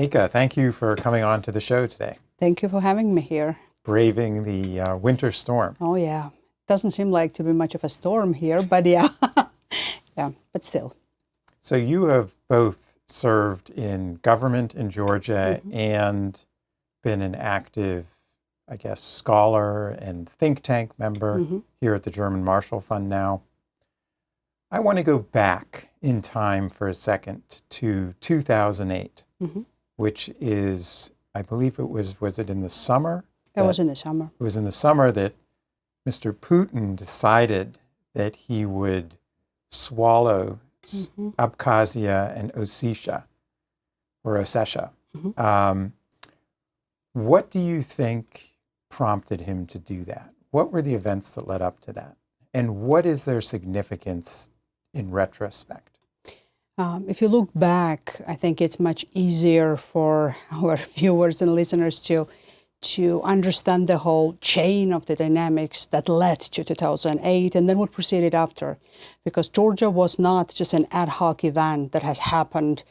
Eka, thank you for coming on to the show today. Thank you for having me here. Braving the winter storm. Oh, yeah. Doesn't seem like to be much of a storm here, but yeah. Yeah, but still. So you have both served in government in Georgia and been an active, I guess, scholar and think tank member here at the German Marshall Fund now. I want to go back in time for a second to 2008, which is, I believe it was it in the summer? It was in the summer. It was in the summer that Mr. Putin decided that he would swallow Abkhazia and Ossetia, or Ossetia. What do you think prompted him to do that? What were the events that led up to that? And what is their significance in retrospect? If you look back, I think it's much easier for our viewers and listeners to understand the whole chain of the dynamics that led to 2008 and then what proceeded after. Because Georgia was not just an ad hoc event that has happened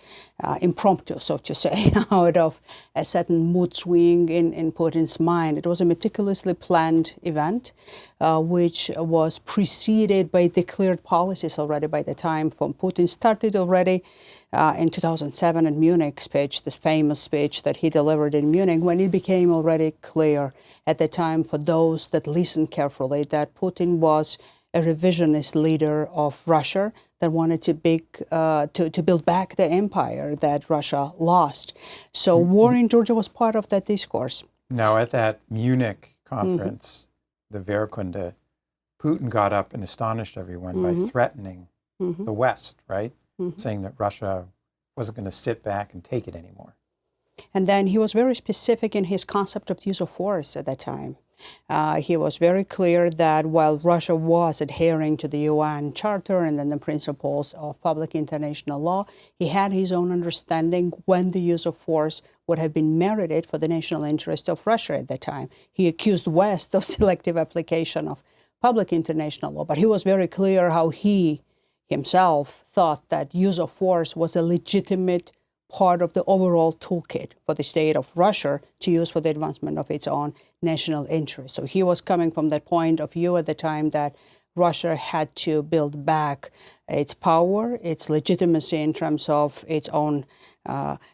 impromptu, so to say, out of a certain mood swing in Putin's mind. It was a meticulously planned event, which was preceded by declared policies already by the time from Putin started already in 2007 in Munich speech, this famous speech that he delivered in Munich, when it became already clear at the time for those that listened carefully that Putin was a revisionist leader of Russia that wanted to build back the empire that Russia lost. So war in Georgia was part of that discourse. Now at that Munich conference, the Wehrkunde, Putin got up and astonished everyone by threatening the West, right? Saying that Russia wasn't going to sit back and take it anymore. And then he was very specific in his concept of use of force at that time. He was very clear that while Russia was adhering to the UN Charter and then the principles of public international law, he had his own understanding when the use of force would have been merited for the national interest of Russia at that time. He accused West of selective application of public international law, but he was very clear how he himself thought that use of force was a legitimate part of the overall toolkit for the state of Russia to use for the advancement of its own national interests. So he was coming from that point of view at the time that Russia had to build back its power, its legitimacy in terms of its own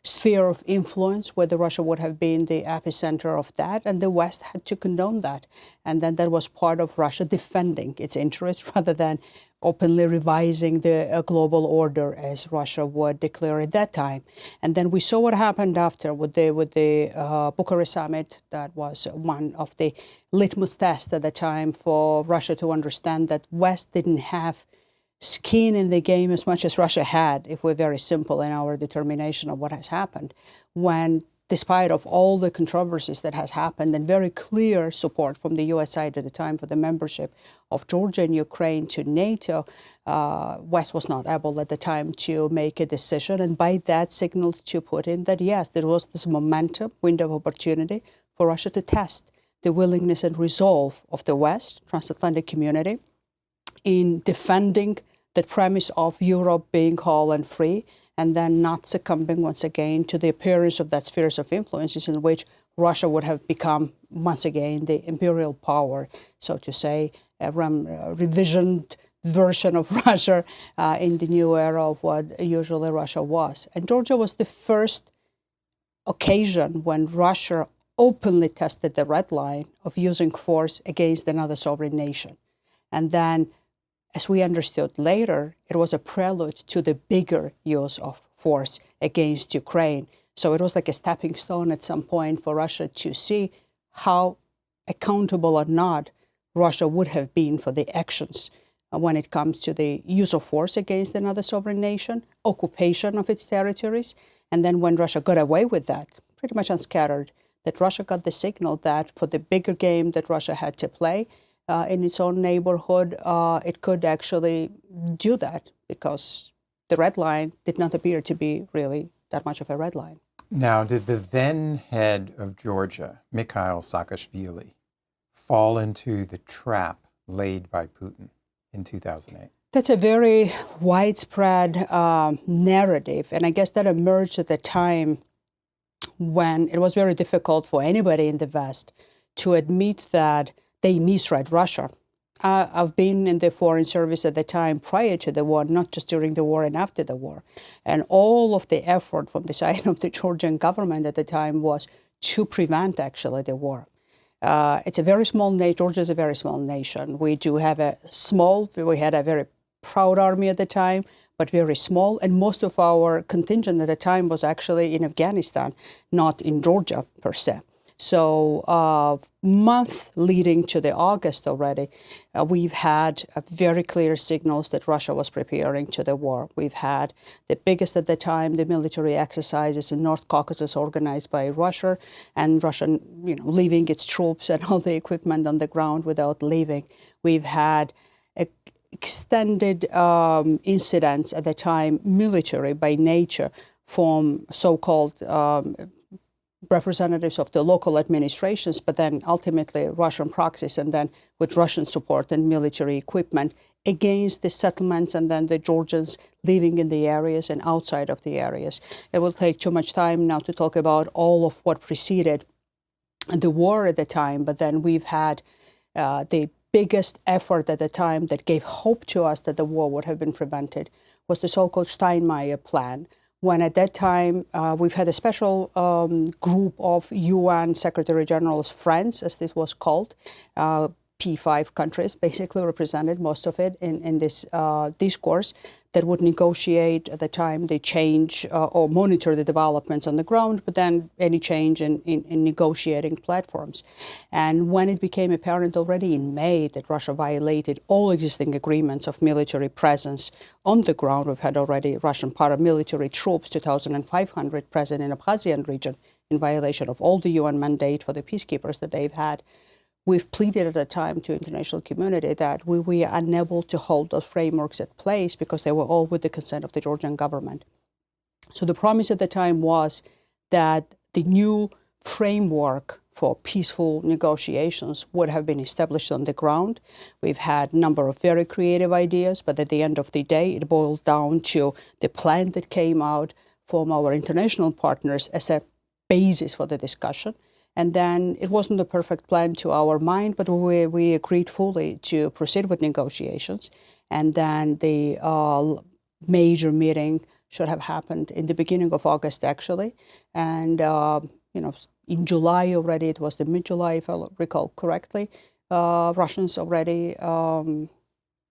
sphere of influence, whether Russia would have been the epicenter of that, and the West had to condone that. And then that was part of Russia defending its interests rather than openly revising the global order as Russia would declare at that time. And then we saw what happened after with the Bucharest summit. That was one of the litmus tests at the time for Russia to understand that West didn't have skin in the game as much as Russia had, if we're very simple in our determination of what has happened, when despite of all the controversies that has happened and very clear support from the U.S. side at the time for the membership of Georgia and Ukraine to NATO, West was not able at the time to make a decision, and by that signaled to Putin that yes, there was this momentum, window of opportunity for Russia to test the willingness and resolve of the West, transatlantic community, in defending the premise of Europe being whole and free, and then not succumbing once again to the appearance of that spheres of influences in which Russia would have become once again the imperial power, so to say, a revisioned version of Russia in the new era of what usually Russia was. And Georgia was the first occasion when Russia openly tested the red line of using force against another sovereign nation. And then, as we understood later, it was a prelude to the bigger use of force against Ukraine. So it was like a stepping stone at some point for Russia to see how accountable or not Russia would have been for the actions when it comes to the use of force against another sovereign nation, occupation of its territories. And then when Russia got away with that, pretty much unscattered, that Russia got the signal that for the bigger game that Russia had to play, in its own neighborhood, it could actually do that because the red line did not appear to be really that much of a red line. Now, did the then head of Georgia, Mikhail Saakashvili, fall into the trap laid by Putin in 2008? That's a very widespread narrative, and I guess that emerged at the time when it was very difficult for anybody in the West to admit that they misread Russia. I've been in the Foreign Service at the time prior to the war, not just during the war and after the war. And all of the effort from the side of the Georgian government at the time was to prevent actually the war. It's a very small nation. Georgia is a very small nation. We had a very proud army at the time, but very small. And most of our contingent at the time was actually in Afghanistan, not in Georgia per se. So month leading to the August already, we've had very clear signals that Russia was preparing to the war. We've had the biggest at the time, the military exercises in North Caucasus organized by Russia, and Russia, leaving its troops and all the equipment on the ground without leaving. We've had extended incidents at the time, military by nature, from so-called representatives of the local administrations, but then ultimately Russian proxies, and then with Russian support and military equipment against the settlements, and then the Georgians living in the areas and outside of the areas. It will take too much time now to talk about all of what preceded the war at the time, but then we've had the biggest effort at the time that gave hope to us that the war would have been prevented was the so-called Steinmeier plan, when at that time we've had a special group of UN Secretary General's friends, as this was called, P5 countries, basically represented most of it in this discourse, that would negotiate at the time the change or monitor the developments on the ground, but then any change in negotiating platforms. And when it became apparent already in May that Russia violated all existing agreements of military presence on the ground, we've had already Russian paramilitary troops, 2,500 present in the Abkhazian region, in violation of all the UN mandate for the peacekeepers that they've had. We've pleaded at the time to international community that we were unable to hold those frameworks at place because they were all with the consent of the Georgian government. So the promise at the time was that the new framework for peaceful negotiations would have been established on the ground. We've had a number of very creative ideas, but at the end of the day, it boiled down to the plan that came out from our international partners as a basis for the discussion. And then it wasn't a perfect plan to our mind, but we agreed fully to proceed with negotiations. And then the major meeting should have happened in the beginning of August, actually. And, in July already, it was the mid-July, if I recall correctly, Russians already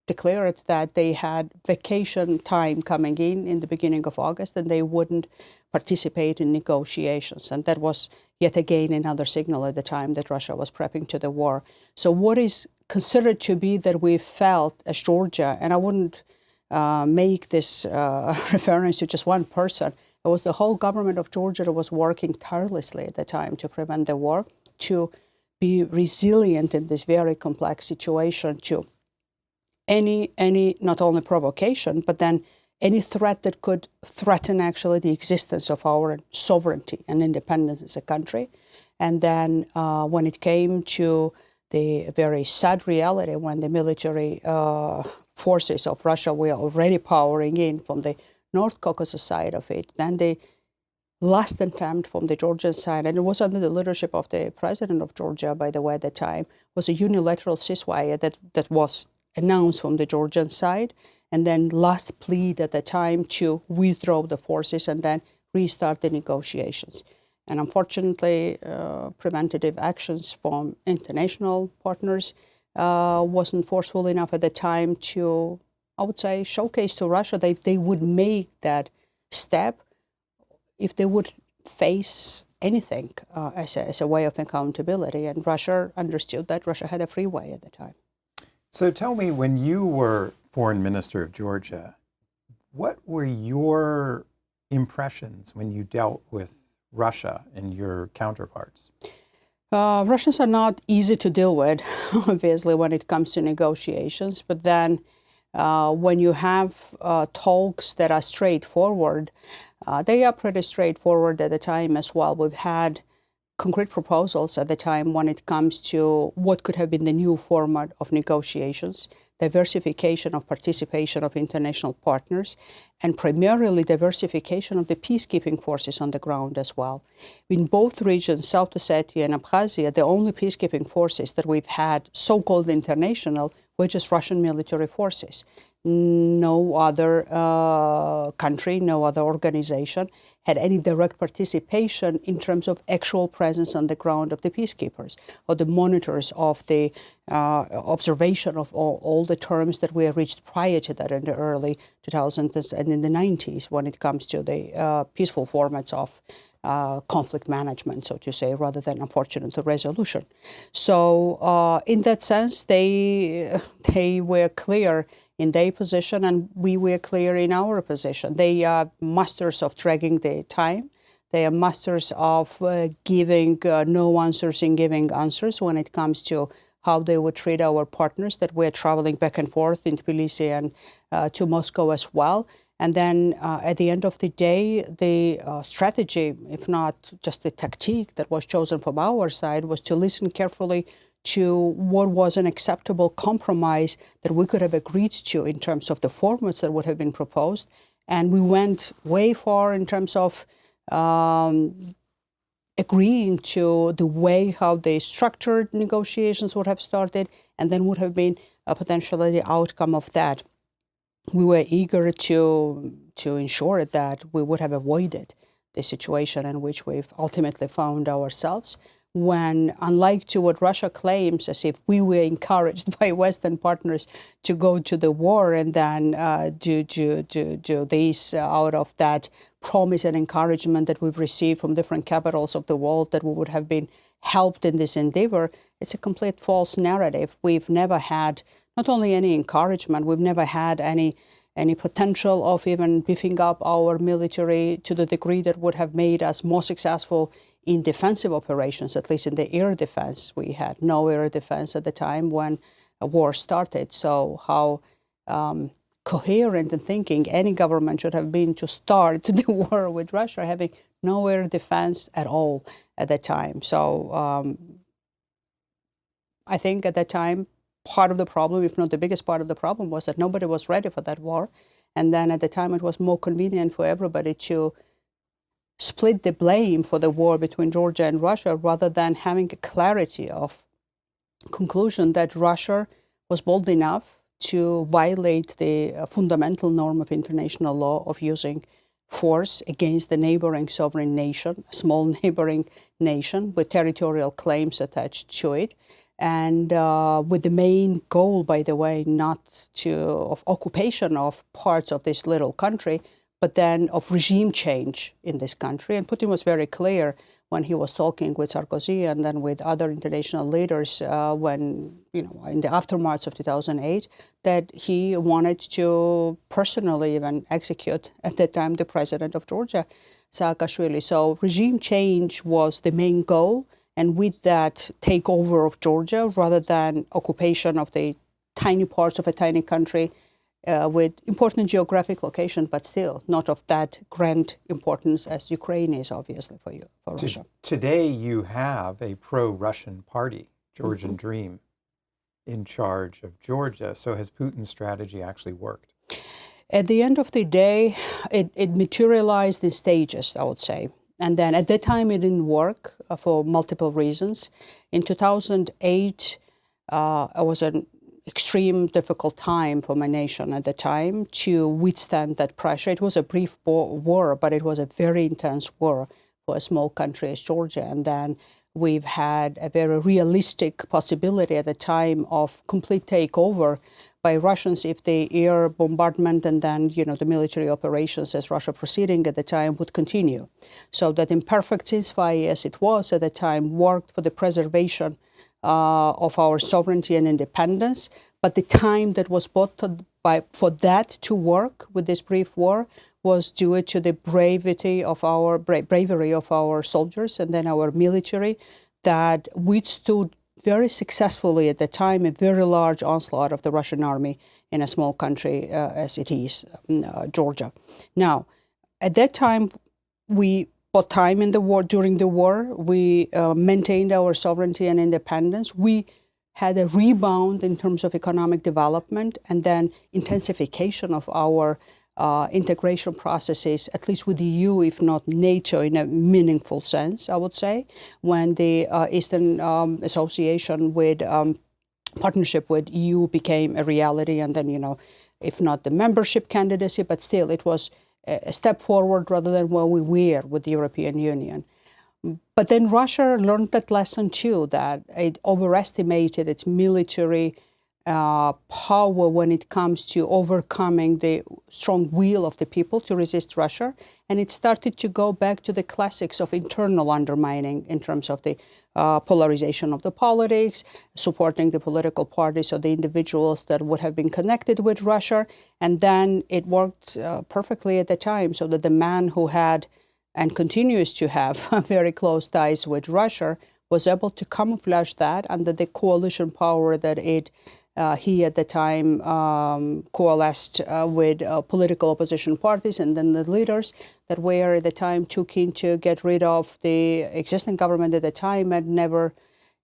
declared that they had vacation time coming in the beginning of August, and they wouldn't participate in negotiations. And that was yet again another signal at the time that Russia was prepping to the war. So what is considered to be that we felt as Georgia, and I wouldn't make this reference to just one person, it was the whole government of Georgia that was working tirelessly at the time to prevent the war, to be resilient in this very complex situation, to any not only provocation, but then any threat that could threaten actually the existence of our sovereignty and independence as a country. And then when it came to the very sad reality, when the military forces of Russia were already powering in from the North Caucasus side of it, then the last attempt from the Georgian side, and it was under the leadership of the president of Georgia, by the way, at the time, was a unilateral ceasefire that was announced from the Georgian side, and then last plea at the time to withdraw the forces and then restart the negotiations. And unfortunately, preventative actions from international partners wasn't forceful enough at the time to, I would say, showcase to Russia that they would make that step if they would face anything as a way of accountability. And Russia understood that. Russia had a free way at the time. So tell me, when you were foreign minister of Georgia, what were your impressions when you dealt with Russia and your counterparts? Russians are not easy to deal with, obviously, when it comes to negotiations. But then when you have talks that are straightforward, they are pretty straightforward at the time as well. We've had concrete proposals at the time when it comes to what could have been the new format of negotiations. diversification of participation of international partners, and primarily diversification of the peacekeeping forces on the ground as well. In both regions, South Ossetia and Abkhazia, the only peacekeeping forces that we've had, so-called international, were just Russian military forces. No other country, no other organization had any direct participation in terms of actual presence on the ground of the peacekeepers or the monitors of the observation of all the terms that we had reached prior to that in the early 2000s and in the 90s when it comes to the peaceful formats of conflict management, so to say, rather than unfortunate resolution. So in that sense, they were clear in their position, and we were clear in our position. They are masters of dragging the time. They are masters of giving no answers and giving answers when it comes to how they would treat our partners that we're traveling back and forth in Tbilisi and to Moscow as well. And then at the end of the day, the strategy, if not just the tactique that was chosen from our side, was to listen carefully to what was an acceptable compromise that we could have agreed to in terms of the formats that would have been proposed. And we went way far in terms of agreeing to the way how the structured negotiations would have started and then would have been potentially the outcome of that. We were eager to ensure that we would have avoided the situation in which we've ultimately found ourselves when, unlike to what Russia claims, as if we were encouraged by Western partners to go to the war and then do this out of that promise and encouragement that we've received from different capitals of the world that we would have been helped in this endeavor, it's a complete false narrative. We've never had not only any encouragement, we've never had any potential of even beefing up our military to the degree that would have made us more successful in defensive operations, at least in the air defense. We had no air defense at the time when a war started. So how coherent in thinking any government should have been to start the war with Russia, having no air defense at all at that time. So I think at that time, part of the problem, if not the biggest part of the problem, was that nobody was ready for that war. And then at the time, it was more convenient for everybody to split the blame for the war between Georgia and Russia rather than having a clarity of conclusion that Russia was bold enough to violate the fundamental norm of international law of using force against the neighboring sovereign nation, a small neighboring nation with territorial claims attached to it. And with the main goal, by the way, not of occupation of parts of this little country, but then of regime change in this country. And Putin was very clear when he was talking with Sarkozy and then with other international leaders when, in the aftermath of 2008, that he wanted to personally even execute, at that time, the president of Georgia, Saakashvili. So regime change was the main goal. And with that takeover of Georgia, rather than occupation of the tiny parts of a tiny country with important geographic location, but still not of that grand importance as Ukraine is, obviously, for Russia. Today you have a pro-Russian party, Georgian Dream, in charge of Georgia. So has Putin's strategy actually worked? At the end of the day, it materialized in stages, I would say. And then at that time, it didn't work for multiple reasons. In 2008, it was an extreme difficult time for my nation at the time to withstand that pressure. It was a brief war, but it was a very intense war for a small country as Georgia. And then we've had a very realistic possibility at the time of complete takeover by Russians if the air bombardment and then, the military operations as Russia proceeding at the time would continue. So that imperfect ceasefire as it was at the time worked for the preservation of our sovereignty and independence. But the time that was bought for that to work with this brief war was due to the bravery of our soldiers and then our military that withstood very successfully at the time a very large onslaught of the Russian army in a small country as it is, Georgia. Now, at that time, we bought time in the war. During the war, we maintained our sovereignty and independence. We had a rebound in terms of economic development and then intensification of our integration processes, at least with the EU, if not NATO, in a meaningful sense, I would say, when the Eastern Association with partnership with EU became a reality, and then, if not the membership candidacy, but still it was a step forward rather than where we were with the European Union. But then Russia learned that lesson too, that it overestimated its military power when it comes to overcoming the strong will of the people to resist Russia. And it started to go back to the classics of internal undermining in terms of the polarization of the politics, supporting the political parties or the individuals that would have been connected with Russia. And then it worked perfectly at the time, so that the man who had and continues to have very close ties with Russia was able to camouflage that under the coalition power that he at the time coalesced with political opposition parties and then the leaders that were at the time too keen to get rid of the existing government at the time and never,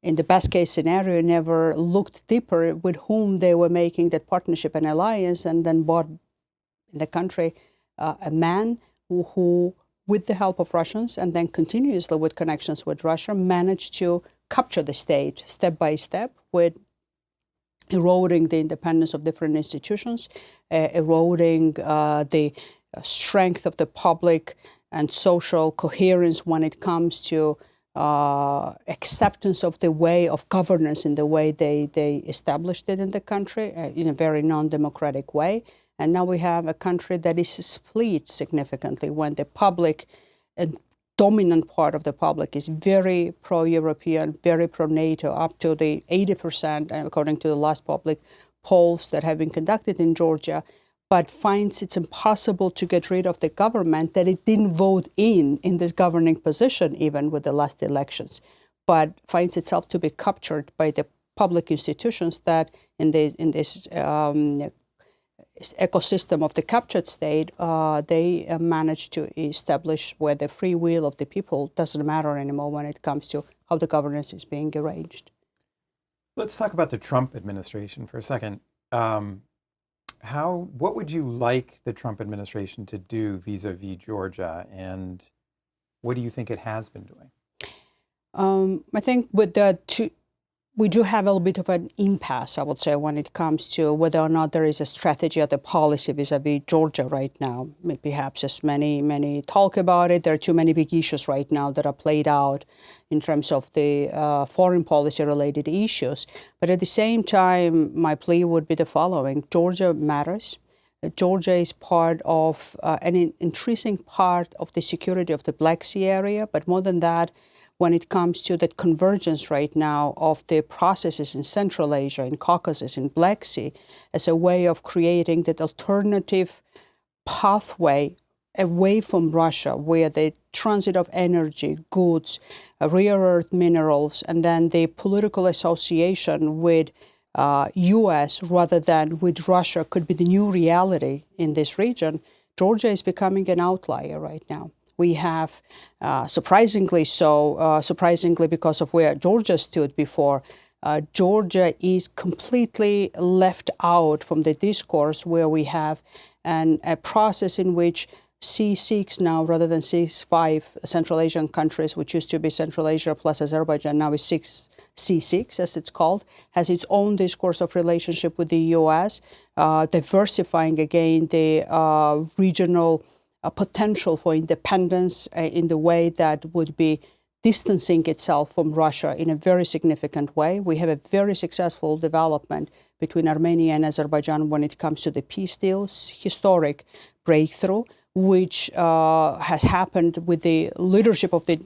in the best case scenario, never looked deeper with whom they were making that partnership and alliance, and then bought in the country a man who, with the help of Russians and then continuously with connections with Russia, managed to capture the state step by step with eroding the independence of different institutions, eroding the strength of the public and social coherence when it comes to acceptance of the way of governance in the way they established it in the country in a very non-democratic way. And now we have a country that is split significantly when the public, a dominant part of the public, is very pro-European, very pro-NATO, up to the 80%, according to the last public polls that have been conducted in Georgia, but finds it's impossible to get rid of the government that it didn't vote in this governing position, even with the last elections, but finds itself to be captured by the public institutions that in this ecosystem of the captured state, they managed to establish where the free will of the people doesn't matter anymore when it comes to how the governance is being arranged. Let's talk about the Trump administration for a second. What would you like the Trump administration to do vis-a-vis Georgia, and what do you think it has been doing? I think we do have a little bit of an impasse, I would say, when it comes to whether or not there is a strategy or the policy vis-a-vis Georgia right now. Perhaps as many talk about it, there are too many big issues right now that are played out in terms of the foreign policy-related issues. But at the same time, my plea would be the following. Georgia matters. Georgia is part of an increasing part of the security of the Black Sea area, but more than that, when it comes to that convergence right now of the processes in Central Asia, in Caucasus, in Black Sea, as a way of creating that alternative pathway away from Russia, where the transit of energy, goods, rare earth minerals, and then the political association with U.S. rather than with Russia could be the new reality in this region. Georgia is becoming an outlier right now. We have, surprisingly because of where Georgia stood before, Georgia is completely left out from the discourse, where we have a process in which C6 now, rather than C5 Central Asian countries, which used to be Central Asia plus Azerbaijan, now is C6, as it's called, has its own discourse of relationship with the U.S., diversifying again the regional potential for independence in the way that would be distancing itself from Russia in a very significant way. We have a very successful development between Armenia and Azerbaijan when it comes to the peace deals, historic breakthrough, which has happened with the leadership of the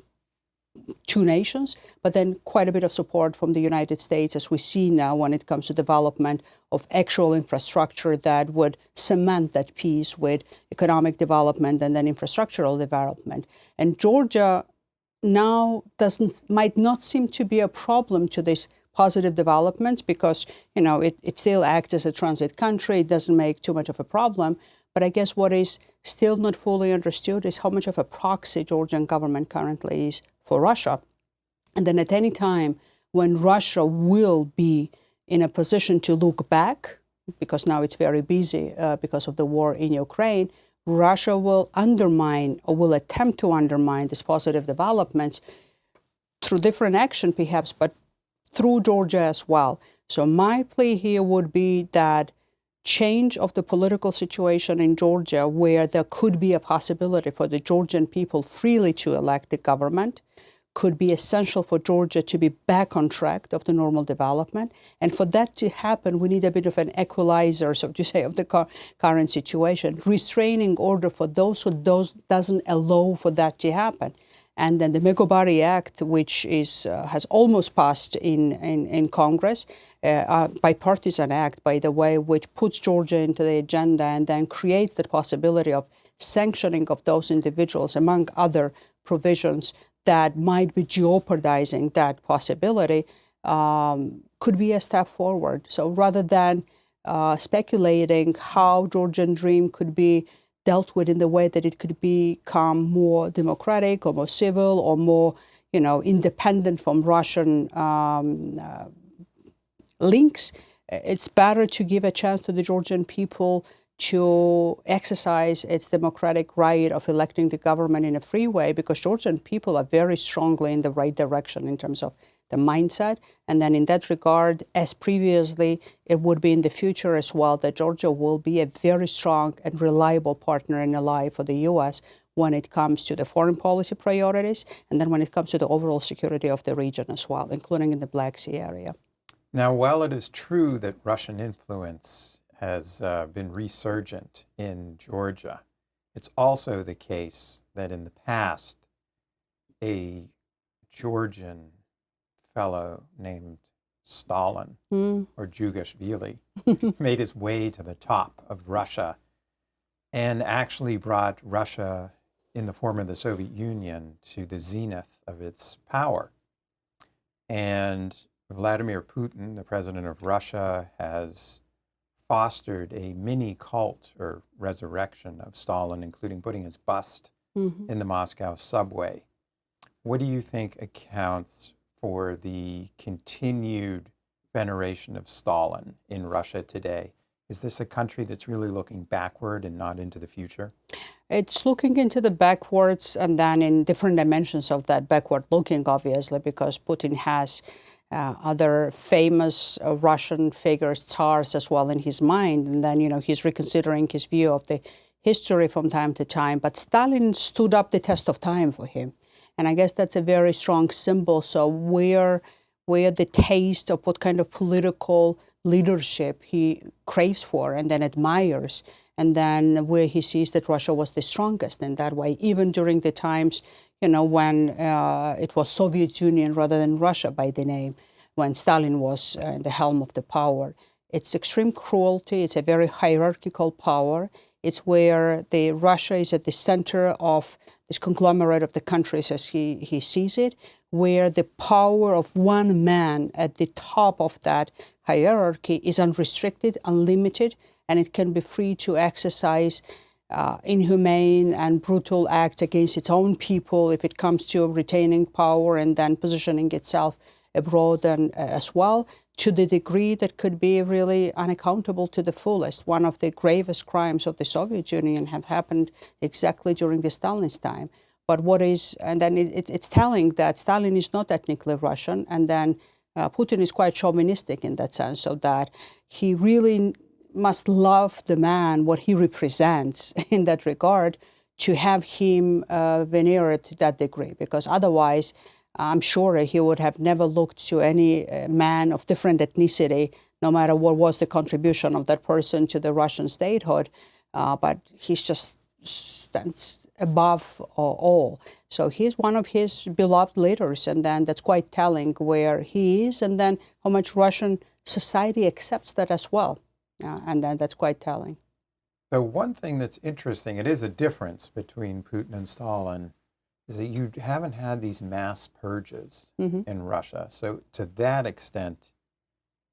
two nations, but then quite a bit of support from the United States, as we see now when it comes to development of actual infrastructure that would cement that peace with economic development and then infrastructural development. And Georgia now might not seem to be a problem to these positive developments because, it still acts as a transit country. It doesn't make too much of a problem. But I guess what is still not fully understood is how much of a proxy Georgian government currently is for Russia. And then at any time when Russia will be in a position to look back, because now it's very busy because of the war in Ukraine, Russia will undermine or will attempt to undermine these positive developments through different action perhaps, but through Georgia as well. So my plea here would be that change of the political situation in Georgia, where there could be a possibility for the Georgian people freely to elect the government, could be essential for Georgia to be back on track of the normal development. And for that to happen, we need a bit of an equalizer, so to say, of the current situation, restraining order for those who doesn't allow for that to happen. And then the Megobari Act, which has almost passed in Congress, bipartisan act, by the way, which puts Georgia into the agenda and then creates the possibility of sanctioning of those individuals, among other provisions that might be jeopardizing that possibility, could be a step forward. So rather than speculating how Georgian dream could be dealt with in the way that it could become more democratic or more civil or more, independent from Russian links, it's better to give a chance to the Georgian people to exercise its democratic right of electing the government in a free way, because Georgian people are very strongly in the right direction in terms of the mindset. And then in that regard, as previously, it would be in the future as well, that Georgia will be a very strong and reliable partner and ally for the U.S. when it comes to the foreign policy priorities, and then when it comes to the overall security of the region as well, including in the Black Sea area. Now, while it is true that Russian influence has been resurgent in Georgia, it's also the case that in the past, a Georgian fellow named Stalin or Jugashvili made his way to the top of Russia and actually brought Russia in the form of the Soviet Union to the zenith of its power. And Vladimir Putin, the president of Russia, has fostered a mini cult or resurrection of Stalin, including putting his bust in the Moscow subway. What do you think accounts for the continued veneration of Stalin in Russia today? Is this a country that's really looking backward and not into the future? It's looking into the backwards, and then in different dimensions of that backward looking, obviously, because Putin has other famous Russian figures, tsars as well, in his mind. And then, he's reconsidering his view of the history from time to time. But Stalin stood up the test of time for him. And I guess that's a very strong symbol. So where the taste of what kind of political leadership he craves for and then admires, and then where he sees that Russia was the strongest in that way, even during the times, when it was Soviet Union rather than Russia by the name, when Stalin was the helm of the power. It's extreme cruelty. It's a very hierarchical power. It's where Russia is at the center of this conglomerate of the countries as he sees it, where the power of one man at the top of that hierarchy is unrestricted, unlimited, and it can be free to exercise inhumane and brutal acts against its own people if it comes to retaining power and then positioning itself abroad and as well, to the degree that could be really unaccountable to the fullest. One of the gravest crimes of the Soviet Union had happened exactly during the Stalin's time. But it's telling that Stalin is not ethnically Russian, and then Putin is quite chauvinistic in that sense, so that he really must love the man, what he represents in that regard, to have him veneered to that degree, because otherwise, I'm sure he would have never looked to any man of different ethnicity, no matter what was the contribution of that person to the Russian statehood, but he's just stands above all. So he's one of his beloved leaders, and then that's quite telling where he is, and then how much Russian society accepts that as well. And then that's quite telling. The one thing that's interesting, it is a difference between Putin and Stalin, is that you haven't had these mass purges in Russia. So to that extent,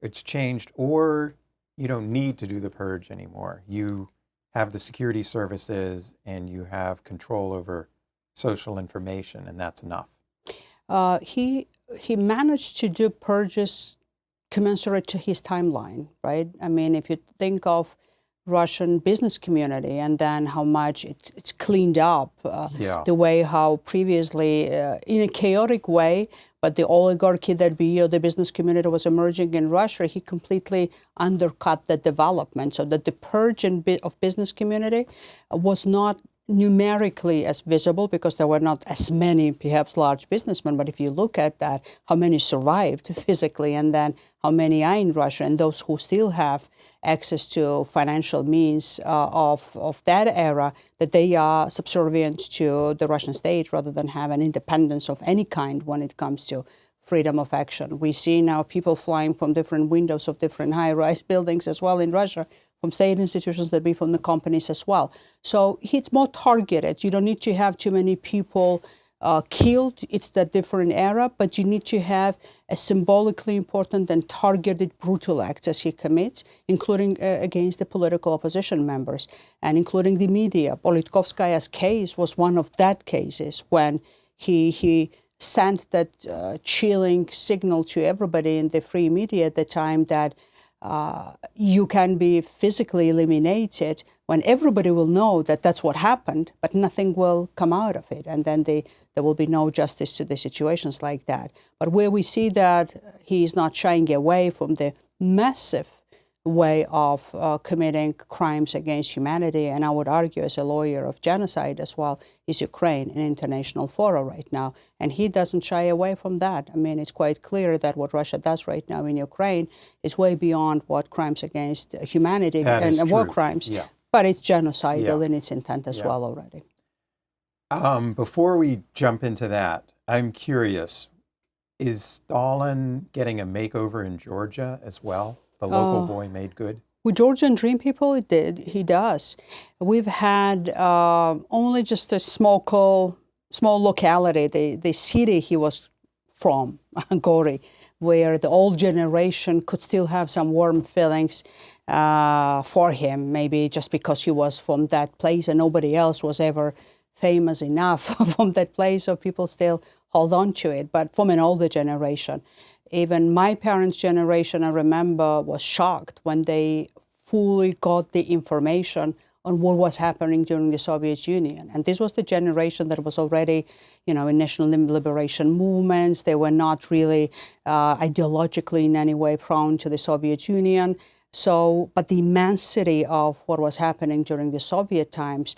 it's changed, or you don't need to do the purge anymore. You have the security services and you have control over social information, and that's enough. He he managed to do purges commensurate to his timeline, right? I mean, if you think of Russian business community and then how much it's cleaned up, the way how previously, in a chaotic way, but the oligarchy that the business community was emerging in Russia, he completely undercut the development so that the purge of business community was not numerically as visible because there were not as many, perhaps, large businessmen. But if you look at that, how many survived physically and then how many are in Russia, and those who still have access to financial means of that era, that they are subservient to the Russian state rather than have an independence of any kind when it comes to freedom of action. We see now people flying from different windows of different high-rise buildings as well in Russia, from state institutions, that be from the companies as well. So it's more targeted. You don't need to have too many people killed. It's that different era, but you need to have a symbolically important and targeted brutal acts as he commits, including against the political opposition members and including the media. Politkovskaya's case was one of that cases when he sent that chilling signal to everybody in the free media at the time that you can be physically eliminated when everybody will know that that's what happened, but nothing will come out of it. And then there will be no justice to the situations like that. But where we see that he is not shying away from the massive way of committing crimes against humanity, and I would argue as a lawyer of genocide as well, is Ukraine in international fora right now. And he doesn't shy away from that. I mean, it's quite clear that what Russia does right now in Ukraine is way beyond what crimes against humanity and war crimes, but it's genocidal in its intent as well already. Before we jump into that, I'm curious, is Stalin getting a makeover in Georgia as well? The local boy made good? With Georgian Dream people, he does. We've had only just a small locality, the city he was from, Gori, where the old generation could still have some warm feelings for him, maybe just because he was from that place and nobody else was ever famous enough from that place, so people still hold on to it. But from an older generation, even my parents' generation, I remember, was shocked when they fully got the information on what was happening during the Soviet Union. And this was the generation that was already, in national liberation movements. They were not really ideologically in any way prone to the Soviet Union. So, but the immensity of what was happening during the Soviet times,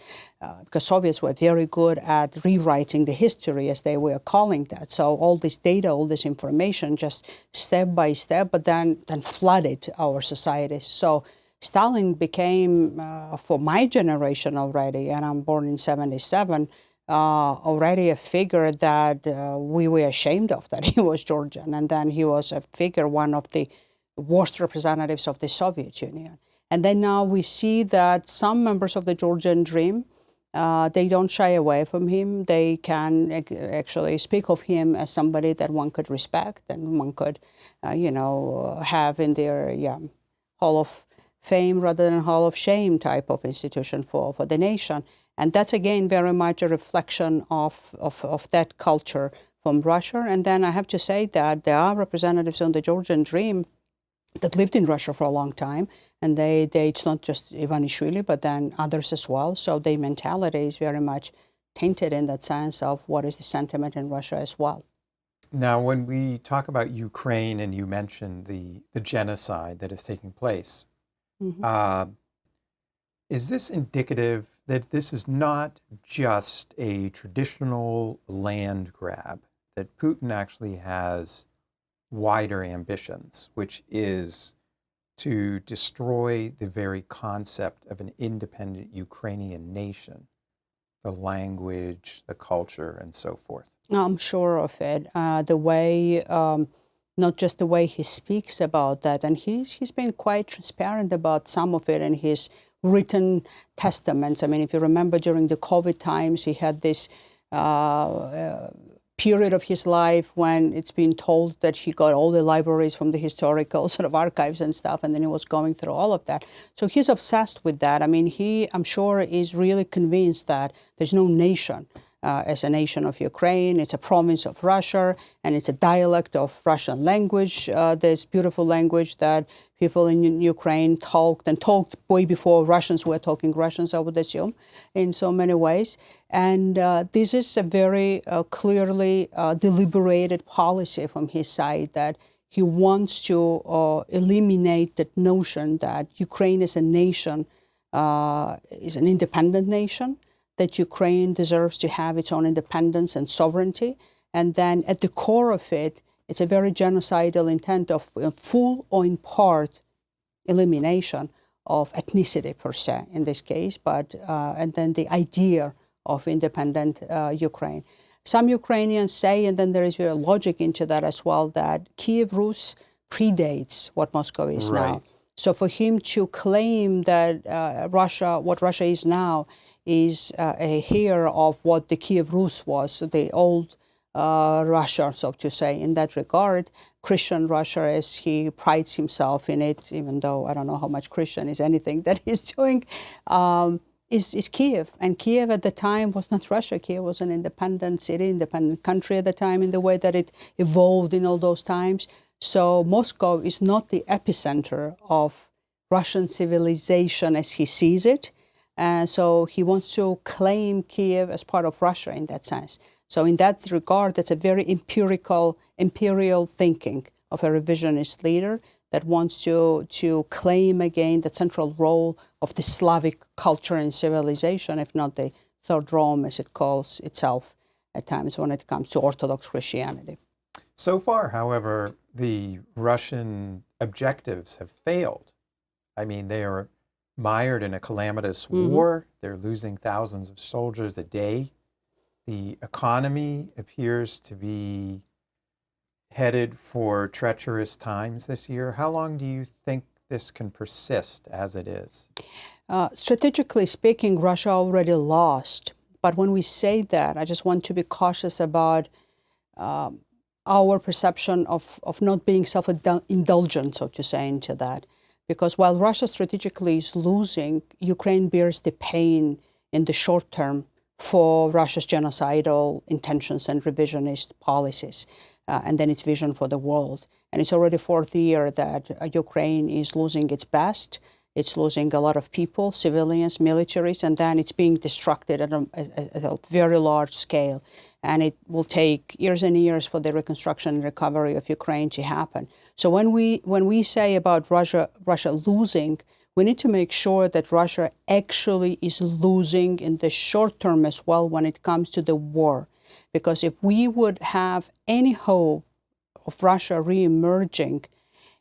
because Soviets were very good at rewriting the history, as they were calling that. So all this data, all this information, just step by step, but then flooded our societies. So Stalin became, for my generation already, and I'm born in 1977, already a figure that we were ashamed of, that he was Georgian. And then he was a figure, one of the worst representatives of the Soviet Union. And then now we see that some members of the Georgian Dream, they don't shy away from him. They can actually speak of him as somebody that one could respect and one could, have in their Hall of Fame rather than Hall of Shame type of institution for the nation. And that's, again, very much a reflection of that culture from Russia. And then I have to say that there are representatives on the Georgian Dream that lived in Russia for a long time, and it's not just Ivanishvili, but then others as well. So their mentality is very much tainted in that sense of what is the sentiment in Russia as well. Now, when we talk about Ukraine, and you mentioned the genocide that is taking place, is this indicative that this is not just a traditional land grab, that Putin actually has wider ambitions, which is to destroy the very concept of an independent Ukrainian nation, the language, the culture, and so forth? I'm sure of it. The way, not just the way he speaks about that, and he's been quite transparent about some of it in his written testaments. I mean, if you remember during the COVID times, he had this period of his life when it's been told that he got all the libraries from the historical sort of archives and stuff, and then he was going through all of that. So he's obsessed with that. I mean, I'm sure, is really convinced that there's no nation as a nation of Ukraine. It's a province of Russia, and it's a dialect of Russian language, this beautiful language that people in Ukraine talked way before Russians were talking Russians, I would assume, in so many ways. And this is a very clearly deliberated policy from his side, that he wants to eliminate that notion that Ukraine as a nation is an independent nation, that Ukraine deserves to have its own independence and sovereignty. And then at the core of it, it's a very genocidal intent of full or in part elimination of ethnicity per se in this case, but and then the idea of independent Ukraine. Some Ukrainians say, and then there is very logic into that as well, that Kiev Rus predates what Moscow is now. So for him to claim that what Russia is now, is a heir of what the Kiev Rus was, the old Russia, so to say, in that regard, Christian Russia, as he prides himself in it, even though I don't know how much Christian is anything that he's doing, is Kiev. And Kiev at the time was not Russia. Kiev was an independent city, independent country at the time in the way that it evolved in all those times. So Moscow is not the epicenter of Russian civilization as he sees it. So he wants to claim Kiev as part of Russia in that sense. So in that regard, that's a very imperial thinking of a revisionist leader that wants to claim again the central role of the Slavic culture and civilization, if not the Third Rome, as it calls itself at times when it comes to Orthodox Christianity. So far, however, the Russian objectives have failed. I mean, they are mired in a calamitous war. They're losing thousands of soldiers a day. The economy appears to be headed for treacherous times this year. How long do you think this can persist as it is? Strategically speaking, Russia already lost. But when we say that, I just want to be cautious about our perception of not being self-indulgent, so to say, into that. Because while Russia strategically is losing, Ukraine bears the pain in the short term for Russia's genocidal intentions and revisionist policies, and then its vision for the world. And it's already fourth year that Ukraine is losing its best. It's losing a lot of people, civilians, militaries, and then it's being destructed at a very large scale. And it will take years and years for the reconstruction and recovery of Ukraine to happen. So when we say about Russia losing, we need to make sure that Russia actually is losing in the short term as well when it comes to the war. Because if we would have any hope of Russia re-emerging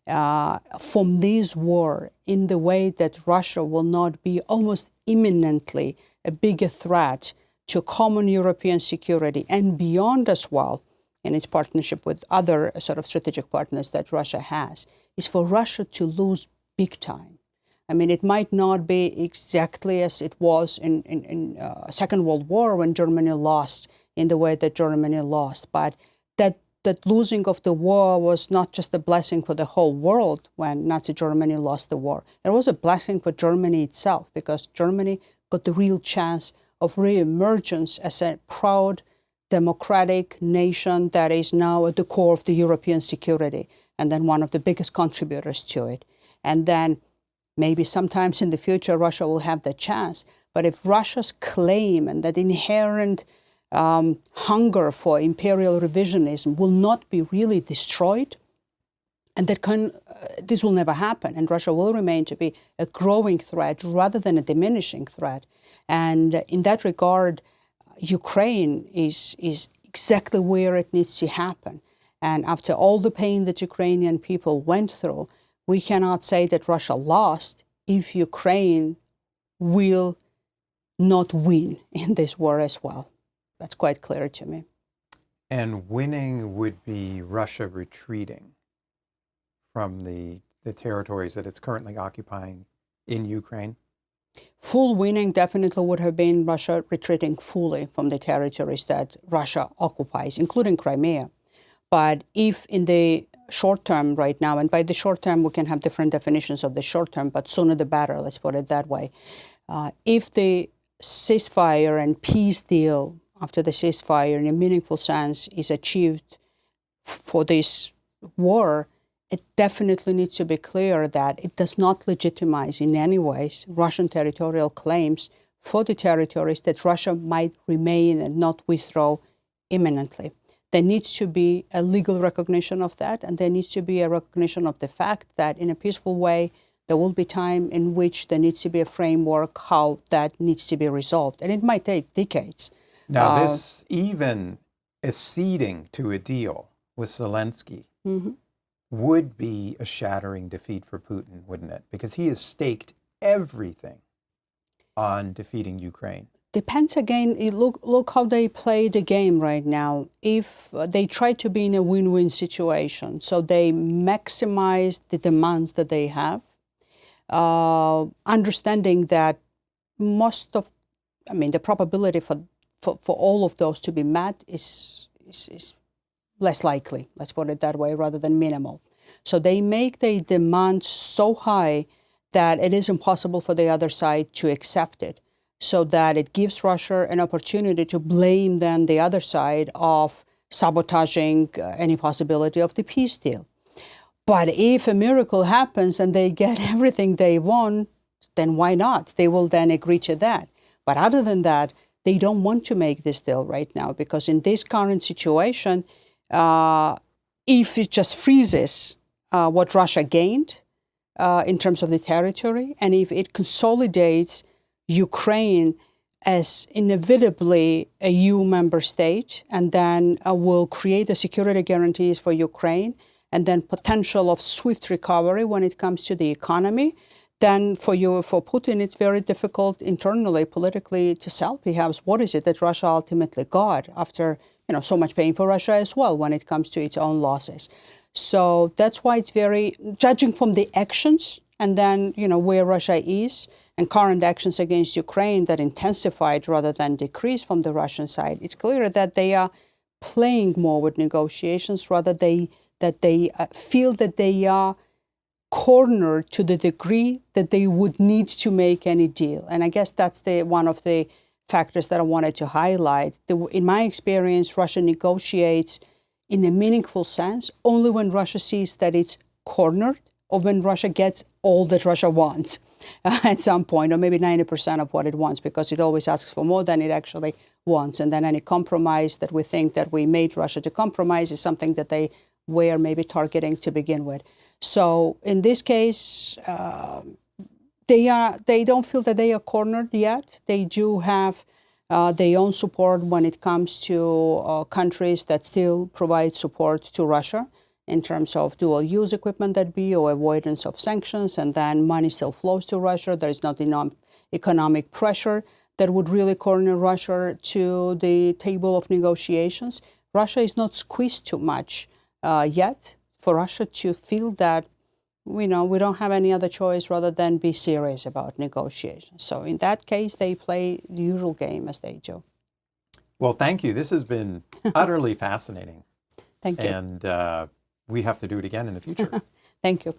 from this war in the way that Russia will not be almost imminently a bigger threat to common European security and beyond as well, in its partnership with other sort of strategic partners that Russia has, is for Russia to lose big time. I mean, it might not be exactly as it was in Second World War when Germany lost in the way that Germany lost, but that losing of the war was not just a blessing for the whole world when Nazi Germany lost the war. It was a blessing for Germany itself, because Germany got the real chance of re-emergence as a proud, democratic nation that is now at the core of the European security, and then one of the biggest contributors to it. And then maybe sometimes in the future, Russia will have that chance. But if Russia's claim and that inherent hunger for imperial revisionism will not be really destroyed, and this will never happen, and Russia will remain to be a growing threat rather than a diminishing threat. And in that regard, Ukraine is exactly where it needs to happen. And after all the pain that Ukrainian people went through, we cannot say that Russia lost if Ukraine will not win in this war as well. That's quite clear to me. And winning would be Russia retreating from the territories that it's currently occupying in Ukraine? Full winning definitely would have been Russia retreating fully from the territories that Russia occupies, including Crimea. But if in the short term right now, and by the short term we can have different definitions of the short term, but sooner the better, let's put it that way. If the ceasefire and peace deal after the ceasefire in a meaningful sense is achieved for this war, it definitely needs to be clear that it does not legitimize in any ways Russian territorial claims for the territories that Russia might remain and not withdraw imminently. There needs to be a legal recognition of that, and there needs to be a recognition of the fact that in a peaceful way, there will be time in which there needs to be a framework how that needs to be resolved. And it might take decades. Now, this even acceding to a deal with Zelensky would be a shattering defeat for Putin, wouldn't it? Because he has staked everything on defeating Ukraine. Depends again, look how they play the game right now. If they try to be in a win-win situation, so they maximize the demands that they have, understanding that the probability for all of those to be met is less likely, let's put it that way, rather than minimal. So they make the demands so high that it is impossible for the other side to accept it, so that it gives Russia an opportunity to blame then the other side of sabotaging any possibility of the peace deal. But if a miracle happens and they get everything they want, then why not? They will then agree to that. But other than that, they don't want to make this deal right now, because in this current situation, if it just freezes what Russia gained in terms of the territory, and if it consolidates Ukraine as inevitably a EU member state, and then will create the security guarantees for Ukraine, and then potential of swift recovery when it comes to the economy, then for Putin, it's very difficult internally, politically, to sell perhaps what is it that Russia ultimately got after so much pain for Russia as well when it comes to its own losses. So that's why it's very, judging from the actions and then where Russia is and current actions against Ukraine that intensified rather than decreased from the Russian side, it's clear that they are playing more with negotiations rather that they feel that they are cornered to the degree that they would need to make any deal. And I guess that's one of the factors that I wanted to highlight. In my experience, Russia negotiates in a meaningful sense only when Russia sees that it's cornered, or when Russia gets all that Russia wants at some point, or maybe 90% of what it wants, because it always asks for more than it actually wants. And then any compromise that we think that we made Russia to compromise is something that they were maybe targeting to begin with. So in this case, they don't feel that they are cornered yet. They do have their own support when it comes to countries that still provide support to Russia in terms of dual-use equipment or avoidance of sanctions, and then money still flows to Russia. There is not enough economic pressure that would really corner Russia to the table of negotiations. Russia is not squeezed too much yet for Russia to feel that we don't have any other choice rather than be serious about negotiations. So in that case, they play the usual game as they do. Well, thank you. This has been utterly fascinating. Thank you. And we have to do it again in the future. Thank you.